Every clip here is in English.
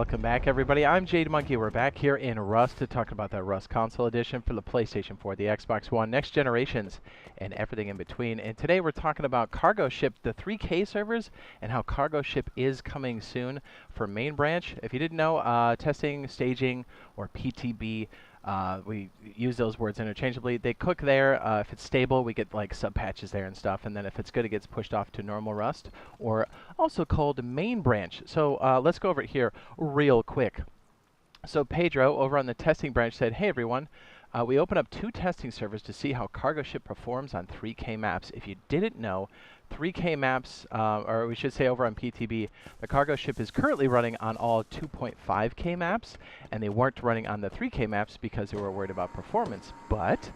Welcome back, everybody. I'm Jade Monkey. We're back here in Rust to talk about that Rust Console Edition for the PlayStation 4, the Xbox One, next generations, and everything in between. And today we're talking about Cargo Ship, the 3K servers, and how Cargo Ship is coming soon for main branch. If you didn't know, testing, staging, or PTB, we use those words interchangeably. They cook there. If it's stable, we get like sub patches there and stuff. And then if it's good, it gets pushed off to normal Rust, or also called main branch. So let's go over it here real quick. So Pedro over on the testing branch said, "Hey everyone, we opened up 2 testing servers to see how Cargo Ship performs on 3K maps. If you didn't know, 3K maps, or we should say over on PTB, the Cargo Ship is currently running on all 2.5K maps, and they weren't running on the 3K maps because they were worried about performance. But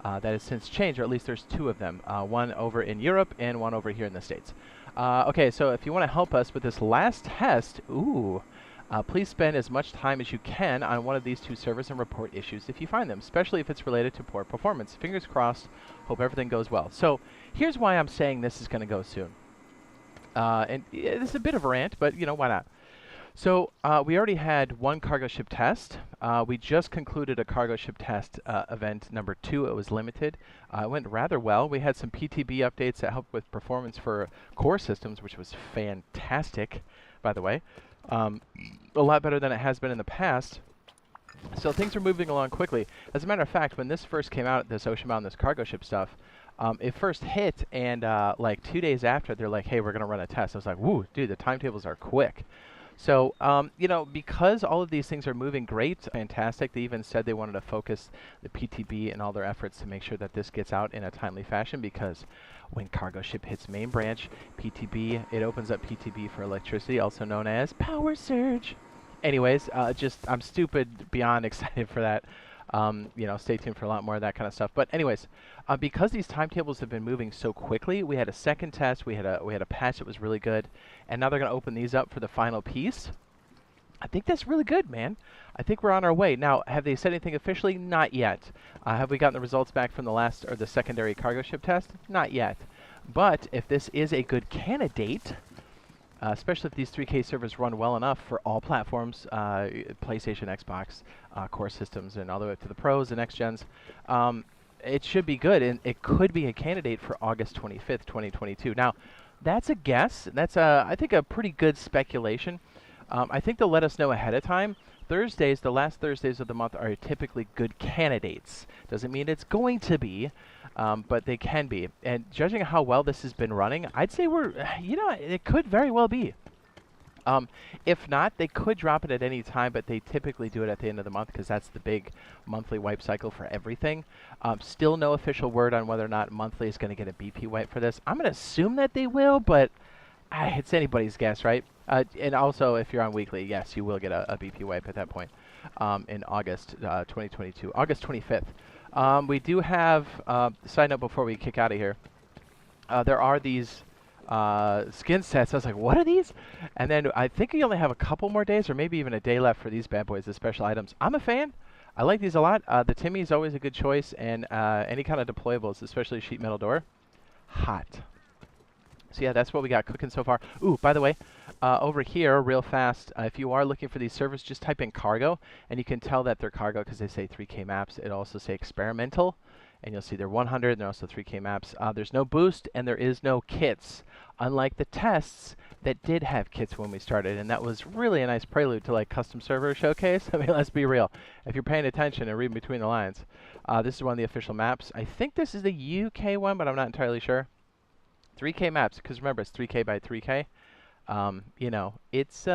that has since changed, or at least there's 2 of them, one over in Europe and one over here in the States. Okay, so if you want to help us with this last test, please spend as much time as you can on one of these 2 servers and report issues if you find them, especially if it's related to poor performance. Fingers crossed. Hope everything goes well." So here's why I'm saying this is going to go soon. And this is a bit of a rant, but you know, why not? So we already had 1 Cargo Ship test. We just concluded a Cargo Ship test event number 2. It was limited. It went rather well. We had some PTB updates that helped with performance for core systems, which was fantastic, by the way. A lot better than it has been in the past. So things are moving along quickly. As a matter of fact, when this first came out, this Oceanbound, this Cargo Ship stuff, it first hit, and like 2 days after, they're like, "Hey, we're going to run a test." I was like, "Woo, dude, the timetables are quick." So, you know, because all of these things are moving great, fantastic, they even said they wanted to focus the PTB and all their efforts to make sure that this gets out in a timely fashion, because when Cargo Ship hits main branch, PTB, it opens up PTB for electricity, also known as power surge. Anyways, I'm stupid beyond excited for that. You know, stay tuned for a lot more of that kind of stuff. But anyways, because these timetables have been moving so quickly, we had a second test, we had a patch that was really good, and now they're going to open these up for the final piece. I think that's really good, man. I think we're on our way. Now, have they said anything officially? Not yet. Have we gotten the results back from the last, or the secondary Cargo Ship test? Not yet. But if this is a good candidate, especially if these 3K servers run well enough for all platforms, PlayStation, Xbox, core systems, and all the way up to the pros and next gens, it should be good, and it could be a candidate for August 25th, 2022. Now, that's a guess. That's, I think, a pretty good speculation. I think they'll let us know ahead of time. Thursdays, the last Thursdays of the month, are typically good candidates. Doesn't mean it's going to be, but they can be. And judging how well this has been running, I'd say we're, you know, it could very well be. If not, they could drop it at any time, but they typically do it at the end of the month because that's the big monthly wipe cycle for everything. Still no official word on whether or not monthly is going to get a BP wipe for this. I'm going to assume that they will, but it's anybody's guess, right? And also, if you're on weekly, yes, you will get a BP wipe at that point in August 2022, August 25th. We do have, side note before we kick out of here, there are these skin sets. I was like, what are these? And then I think you only have a couple more days, or maybe even a day left for these bad boys, the special items. I'm a fan. I like these a lot. The Timmy is always a good choice, and any kind of deployables, especially sheet metal door, hot. So yeah, that's what we got cooking so far. Ooh, by the way, over here, real fast, if you are looking for these servers, just type in cargo, and you can tell that they're cargo because they say 3K maps. It also say experimental, and you'll see they're 100, and they're also 3K maps. There's no boost, and there is no kits, unlike the tests that did have kits when we started, and that was really a nice prelude to like custom server showcase. I mean, let's be real. If you're paying attention and reading between the lines, this is one of the official maps. I think this is the UK one, but I'm not entirely sure. 3K maps, because remember, it's 3K by 3K. You know, it's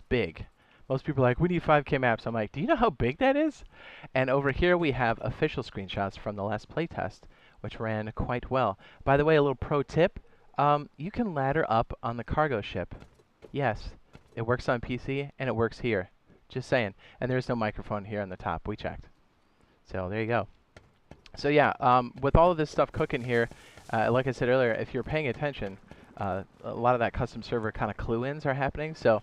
big. Most people are like, we need 5K maps. I'm like, do you know how big that is? And over here we have official screenshots from the last playtest, which ran quite well. By the way, a little pro tip, you can ladder up on the Cargo Ship. Yes, it works on PC, and it works here. Just saying. And there's no microphone here on the top. We checked. So there you go. So yeah, with all of this stuff cooking here, like I said earlier, if you're paying attention, a lot of that custom server kind of clue-ins are happening. So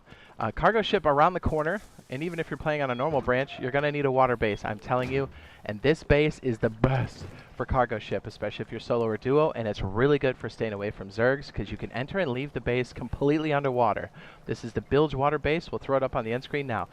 cargo ship around the corner, and even if you're playing on a normal branch, you're going to need a water base, I'm telling you. And this base is the best for cargo ship, especially if you're solo or duo, and it's really good for staying away from zergs because you can enter and leave the base completely underwater. This is the bilge water base. We'll throw it up on the end screen now.